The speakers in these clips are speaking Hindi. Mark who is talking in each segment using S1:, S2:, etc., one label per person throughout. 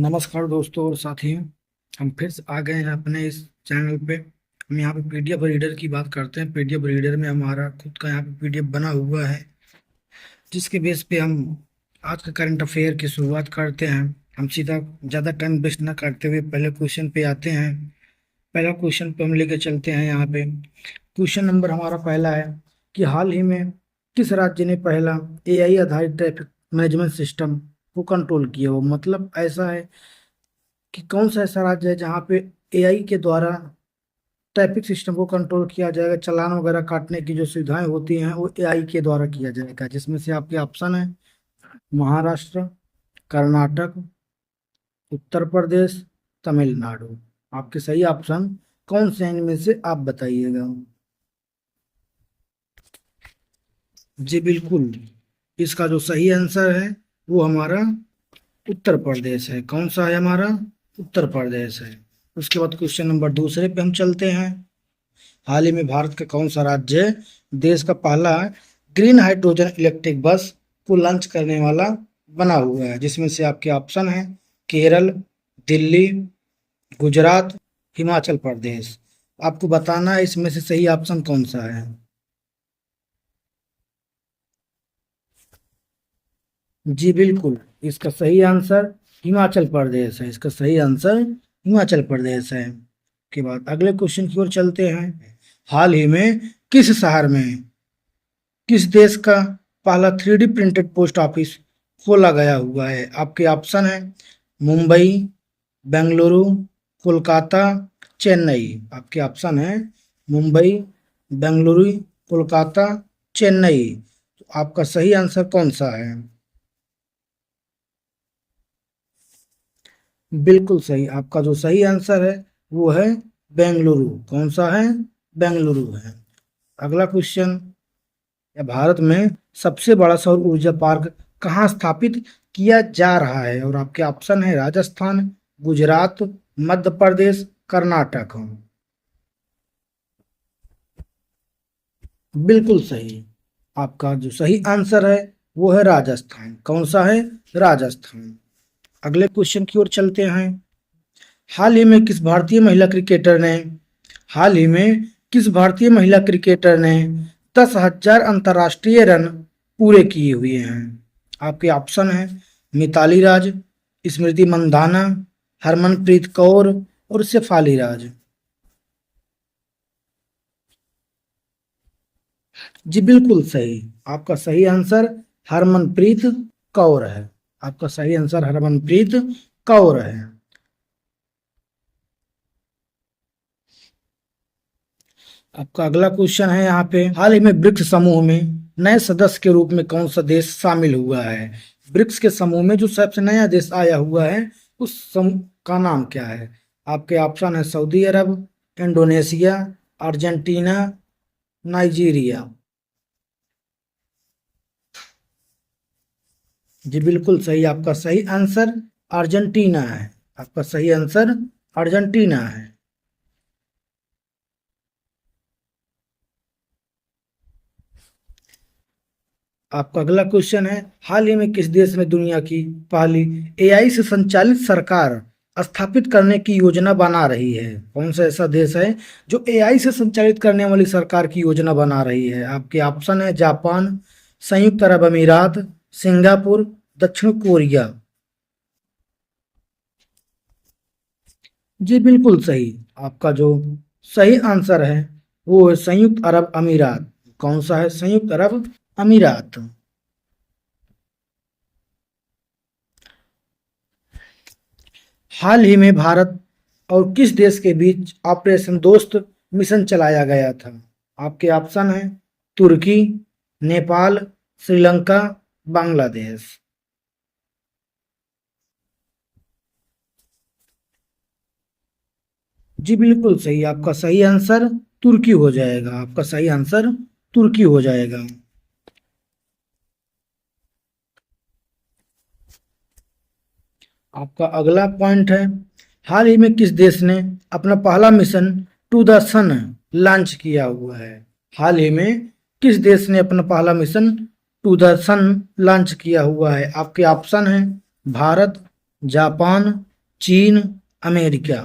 S1: नमस्कार दोस्तों और साथियों। हम फिर से आ गए हैं अपने इस चैनल पे। हम यहाँ पे पीडीएफ रीडर की बात करते हैं। पीडीएफ रीडर में हमारा खुद का यहाँ पे पीडीएफ बना हुआ है, जिसके बेस पे हम आज का करंट अफेयर की शुरुआत करते हैं। हम सीधा ज़्यादा टाइम वेस्ट ना करते हुए पहले क्वेश्चन पे आते हैं। पहला क्वेश्चन पे हम लेके चलते हैं। यहाँ पे क्वेश्चन नंबर हमारा पहला है कि हाल ही में किस राज्य ने पहला एआई आधारित ट्रैफिक मैनेजमेंट सिस्टम को कंट्रोल किया हो। मतलब ऐसा है कि कौन सा ऐसा राज्य है जहाँ पे एआई के द्वारा ट्रैफिक सिस्टम को कंट्रोल किया जाएगा। चालान वगैरह काटने की जो सुविधाएं होती हैं वो एआई के द्वारा किया जाएगा, जिसमें से आपके ऑप्शन है महाराष्ट्र, कर्नाटक, उत्तर प्रदेश, तमिलनाडु। आपके सही ऑप्शन कौन से हैं इनमें से आप बताइएगा। जी बिल्कुल, इसका जो सही आंसर है वो हमारा उत्तर प्रदेश है। कौन सा है हमारा? उत्तर प्रदेश है। उसके बाद क्वेश्चन नंबर दूसरे पे हम चलते हैं। हाल ही में भारत का कौन सा राज्य देश का पहला ग्रीन हाइड्रोजन इलेक्ट्रिक बस को लॉन्च करने वाला बना हुआ है, जिसमें से आपके ऑप्शन है केरल, दिल्ली, गुजरात, हिमाचल प्रदेश। आपको बताना है इसमें से सही ऑप्शन कौन सा है। जी बिल्कुल, इसका सही आंसर हिमाचल प्रदेश है। इसका सही आंसर हिमाचल प्रदेश है। के बाद अगले क्वेश्चन की ओर चलते हैं। हाल ही में किस शहर में किस देश का पहला 3D प्रिंटेड पोस्ट ऑफिस खोला गया हुआ है। आपके ऑप्शन है मुंबई, बेंगलुरु, कोलकाता, चेन्नई। आपके ऑप्शन है मुंबई, बेंगलुरु, कोलकाता, चेन्नई। तो आपका सही आंसर कौन सा है? बिल्कुल सही। आपका जो सही आंसर है वो है बेंगलुरु। कौन सा है? बेंगलुरु है। अगला क्वेश्चन, या भारत में सबसे बड़ा सौर ऊर्जा पार्क कहाँ स्थापित किया जा रहा है। और आपके ऑप्शन है राजस्थान, गुजरात, मध्य प्रदेश, कर्नाटक। बिल्कुल सही। आपका जो सही आंसर है वो है राजस्थान। कौन सा है? राजस्थान। अगले क्वेश्चन की ओर चलते हैं। हाल ही में किस भारतीय महिला क्रिकेटर ने हाल ही में किस भारतीय महिला क्रिकेटर ने 10,000 अंतर्राष्ट्रीय रन पूरे किए हुए हैं। आपके ऑप्शन है मिताली राज, स्मृति मंदाना, हरमनप्रीत कौर और शेफाली राज। जी बिल्कुल सही। आपका सही आंसर हरमनप्रीत कौर है। आपका सही आंसर हरमनप्रीत कौर है। आपका अगला क्वेश्चन है यहाँ पे, हाल ही में ब्रिक्स समूह में नए सदस्य के रूप में कौन सा देश शामिल हुआ है। ब्रिक्स के समूह में जो सबसे नया देश आया हुआ है उस समूह का नाम क्या है। आपके ऑप्शन है सऊदी अरब, इंडोनेशिया, अर्जेंटीना, नाइजीरिया। जी बिल्कुल सही। आपका सही आंसर अर्जेंटीना है। आपका सही आंसर अर्जेंटीना है। आपका अगला क्वेश्चन है, हाल ही में किस देश ने दुनिया की पहली एआई से संचालित सरकार स्थापित करने की योजना बना रही है। कौन सा ऐसा देश है जो एआई से संचालित करने वाली सरकार की योजना बना रही है। आपके ऑप्शन है जापान, संयुक्त अरब अमीरात, सिंगापुर, दक्षिण कोरिया। जी बिल्कुल सही। आपका जो सही आंसर है वो है संयुक्त अरब अमीरात। कौन सा है? संयुक्त अरब अमीरात। हाल ही में भारत और किस देश के बीच ऑपरेशन दोस्त मिशन चलाया गया था। आपके ऑप्शन है तुर्की, नेपाल, श्रीलंका, बांग्लादेश। जी बिल्कुल सही। आपका सही आंसर तुर्की हो जाएगा। आपका सही आंसर तुर्की हो जाएगा। आपका अगला पॉइंट है, हाल ही में किस देश ने अपना पहला mission to the sun launch किया हुआ है। हाल ही में किस देश ने अपना पहला mission to the sun launch किया हुआ है। आपके ऑप्शन है भारत, जापान, चीन, अमेरिका।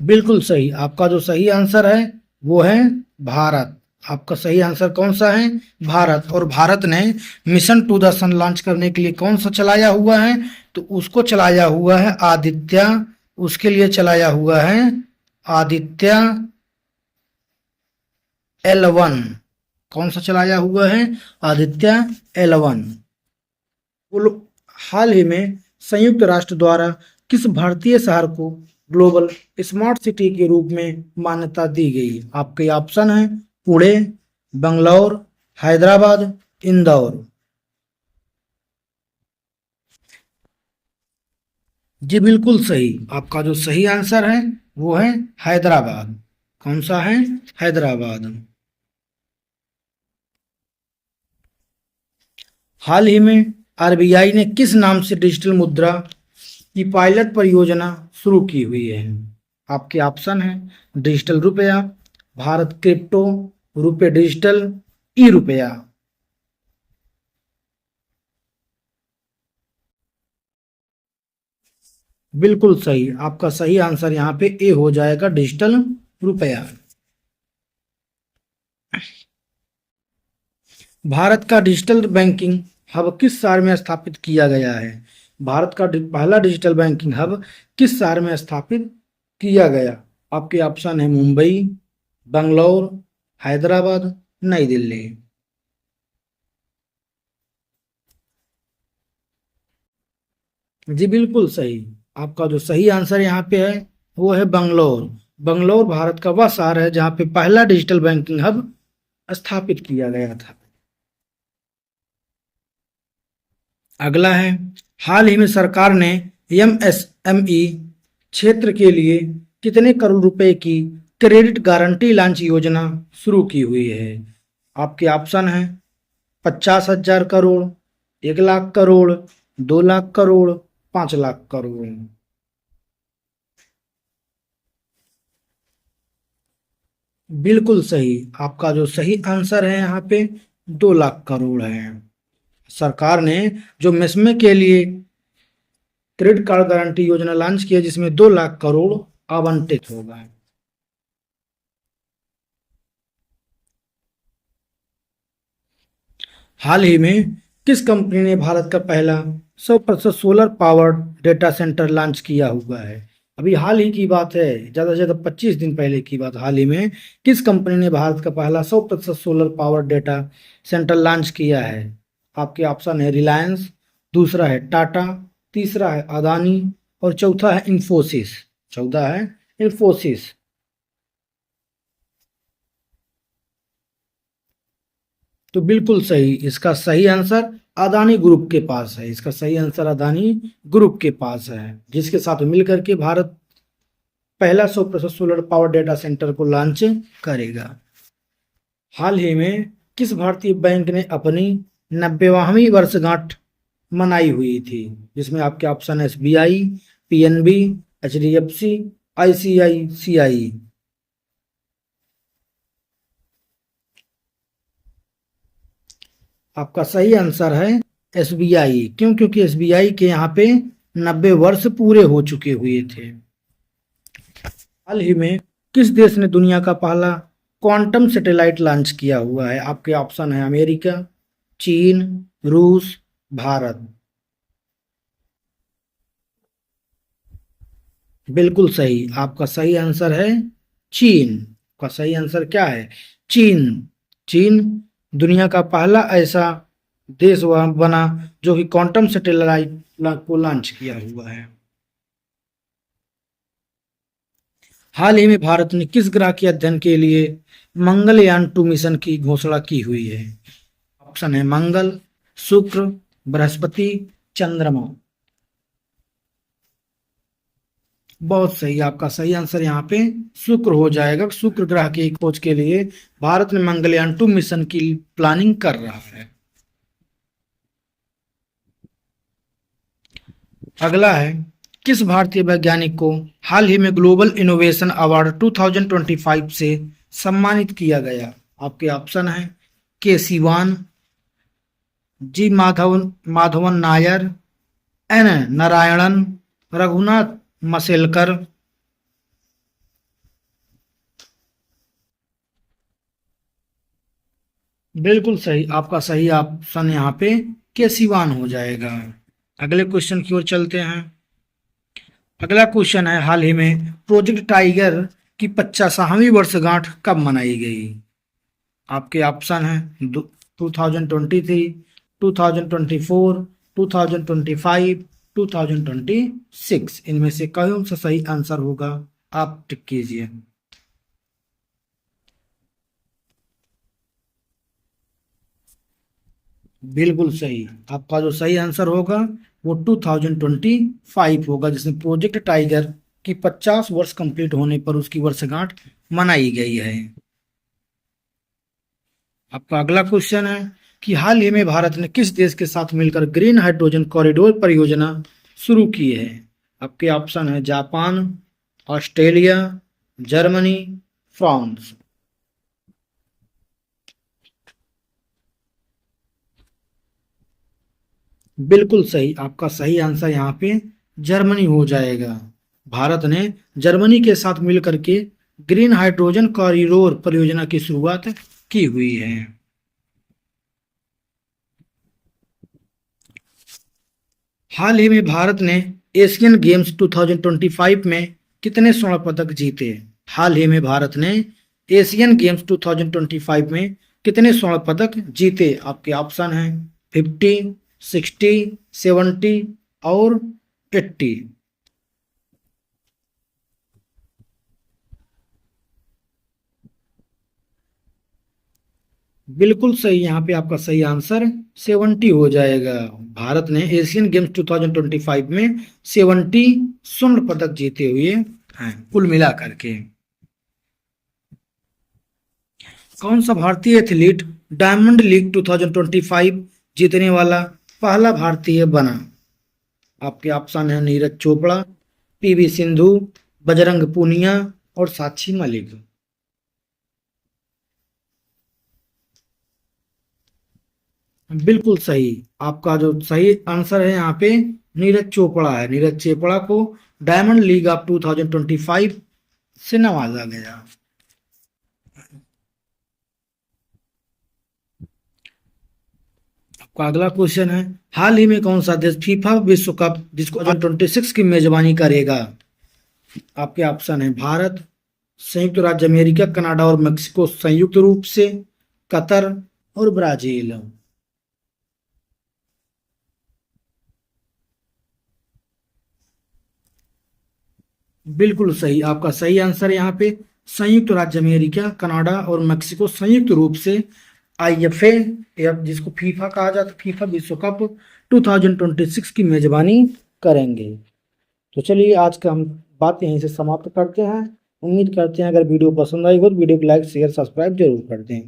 S1: बिल्कुल सही। आपका जो सही आंसर है वो है भारत। आपका सही आंसर कौन सा है? भारत। और भारत ने mission to the sun launch करने के लिए कौन सा चलाया हुआ है? तो उसको चलाया हुआ है आदित्य। उसके लिए चलाया हुआ है आदित्य L1। कौन सा चलाया हुआ है? आदित्य L1। हाल ही में संयुक्त राष्ट्र द्वारा किस भारतीय शहर को ग्लोबल स्मार्ट सिटी के रूप में मान्यता दी गई? आपके ऑप्शन है पुणे, बंगलौर, हैदराबाद, इंदौर। जी बिल्कुल सही। आपका जो सही आंसर है वो है हैदराबाद। कौन सा है? हैदराबाद। हाल ही में आरबीआई ने किस नाम से डिजिटल मुद्रा की पायलट परियोजना शुरू की हुई है? आपके ऑप्शन है डिजिटल रुपया, भारत क्रिप्टो, रुपए डिजिटल, ई रुपया। बिल्कुल सही। आपका सही आंसर यहाँ पे ए हो जाएगा, डिजिटल रुपया। भारत का डिजिटल बैंकिंग हब किस शहर में स्थापित किया गया है? भारत का पहला डिजिटल बैंकिंग हब किस शहर में स्थापित किया गया? आपके ऑप्शन है मुंबई, बंगलौर, हैदराबाद, नई दिल्ली। जी बिल्कुल सही। आपका जो सही आंसर यहाँ पे है वो है बंगलौर। बंगलौर भारत का वह शहर है जहाँ पे पहला डिजिटल बैंकिंग हब स्थापित किया गया था। अगला है, हाल ही में सरकार ने एमएसएमई क्षेत्र के लिए कितने करोड़ रुपए की क्रेडिट गारंटी लॉन्च योजना शुरू की हुई है? आपके ऑप्शन है 50,000 करोड़, 1 लाख करोड़, 2 लाख करोड़, 5 लाख करोड़। बिल्कुल सही। आपका जो सही आंसर है यहाँ पे 2 लाख करोड़ है। सरकार ने जो मेस्मे के लिए क्रेडिट कार्ड गारंटी योजना लॉन्च की है जिसमें 2 लाख करोड़ आवंटित होगा। हाल ही में किस कंपनी ने भारत का पहला 100% solar powered data centre launch किया हुआ है? अभी हाल ही की बात है, ज्यादा से ज्यादा 25 दिन पहले की बात। हाल ही में किस कंपनी ने भारत का पहला 100% solar powered data centre launch किया है? आपके ऑप्शन है रिलायंस, दूसरा है टाटा, तीसरा है अदानी और चौथा है इंफोसिस। चौथा है इंफोसिस। तो बिल्कुल सही। इसका सही आंसर अदानी ग्रुप के पास है। इसका सही आंसर अदानी ग्रुप के पास है, जिसके साथ मिलकर के भारत पहला 100% सोलर पावर डेटा सेंटर को लॉन्च करेगा। हाल ही में किस भारतीय बैंक ने अपनी 90वीं वर्षगांठ मनाई हुई थी? जिसमें आपके ऑप्शन है एसबीआई, पीएनबी, एचडीएफसी, आईसीआईसीआई। आपका सही आंसर है एसबीआई। क्यों? क्योंकि एसबीआई के यहाँ पे 90 वर्ष पूरे हो चुके हुए थे। हाल ही में किस देश ने दुनिया का पहला क्वांटम सैटेलाइट लॉन्च किया हुआ है? आपके ऑप्शन है अमेरिका, चीन, रूस, भारत। बिल्कुल सही। आपका सही आंसर है चीन। का सही आंसर क्या है? चीन। चीन दुनिया का पहला ऐसा देश वह बना जो कि क्वांटम सैटेलाइट को लॉन्च किया हुआ है। हाल ही में भारत ने किस ग्रह के अध्ययन के लिए मंगलयान 2 मिशन की घोषणा की हुई है? ऑप्शन है मंगल, शुक्र, बृहस्पति, चंद्रमा। बहुत सही। आपका सही आंसर यहाँ पे शुक्र हो जाएगा। शुक्र ग्रह की खोज के लिए भारत ने मंगलयान 2 मिशन की प्लानिंग कर रहा है। अगला है, किस भारतीय वैज्ञानिक को हाल ही में ग्लोबल इनोवेशन अवार्ड 2025 से सम्मानित किया गया? आपके ऑप्शन है के सिवान, जी माधवन नायर, एन नारायणन, रघुनाथ मसेलकर। बिल्कुल सही, आपका सही ऑप्शन यहाँ पे केसीवान हो जाएगा। अगले क्वेश्चन की ओर चलते हैं। अगला क्वेश्चन है, हाल ही में प्रोजेक्ट टाइगर की 50वीं वर्षगांठ कब मनाई गई? आपके ऑप्शन है 2023, 2024, 2025, 2026। इनमें से कौन सा सही आंसर होगा, आप टिक कीजिए। बिल्कुल सही, आपका जो सही आंसर होगा वो 2025 होगा, जिसमें प्रोजेक्ट टाइगर की 50 वर्ष कंप्लीट होने पर उसकी वर्षगांठ मनाई गई है। आपका अगला क्वेश्चन है कि हाल ही में भारत ने किस देश के साथ मिलकर ग्रीन हाइड्रोजन कॉरिडोर परियोजना शुरू की है? आपके ऑप्शन है जापान, ऑस्ट्रेलिया, जर्मनी, फ्रांस। बिल्कुल सही, आपका सही आंसर यहाँ पे जर्मनी हो जाएगा। भारत ने जर्मनी के साथ मिलकर के ग्रीन हाइड्रोजन कॉरिडोर परियोजना की शुरुआत की हुई है। हाल ही में भारत ने एशियन गेम्स 2025 में कितने स्वर्ण पदक जीते? हाल ही में भारत ने एशियन गेम्स 2025 में कितने स्वर्ण पदक जीते? आपके ऑप्शन हैं 50, 60, 70 और 80। बिल्कुल सही, यहाँ पे आपका सही आंसर 70 हो जाएगा। भारत ने एशियन गेम्स 2025 में 70 स्वर्ण पदक जीते हुए हैं कुल मिला करके। कौन सा भारतीय एथलीट डायमंड लीग 2025 जीतने वाला पहला भारतीय बना? आपके ऑप्शन है नीरज चोपड़ा, पीवी सिंधु, बजरंग पूनिया और साक्षी मलिक। बिल्कुल सही, आपका जो सही आंसर है यहाँ पे नीरज चोपड़ा है। नीरज चोपड़ा को डायमंड लीग ऑफ 2025 से नवाजा गया। आपका अगला क्वेश्चन है, हाल ही में कौन सा देश फीफा विश्व कप जिसको 2026 की मेजबानी करेगा? आपके ऑप्शन है भारत, संयुक्त राज्य अमेरिका, कनाडा और मेक्सिको संयुक्त रूप से, कतर और ब्राजील। बिल्कुल सही, आपका सही आंसर यहाँ पे संयुक्त राज्य अमेरिका, कनाडा और मेक्सिको संयुक्त रूप से आईएफए या जिसको फीफा कहा जाता है, फीफा विश्व कप 2026 की मेजबानी करेंगे। तो चलिए आज का हम बात यहीं से समाप्त करते हैं। उम्मीद करते हैं अगर वीडियो पसंद आई हो तो वीडियो को लाइक शेयर सब्सक्राइब जरूर कर दें।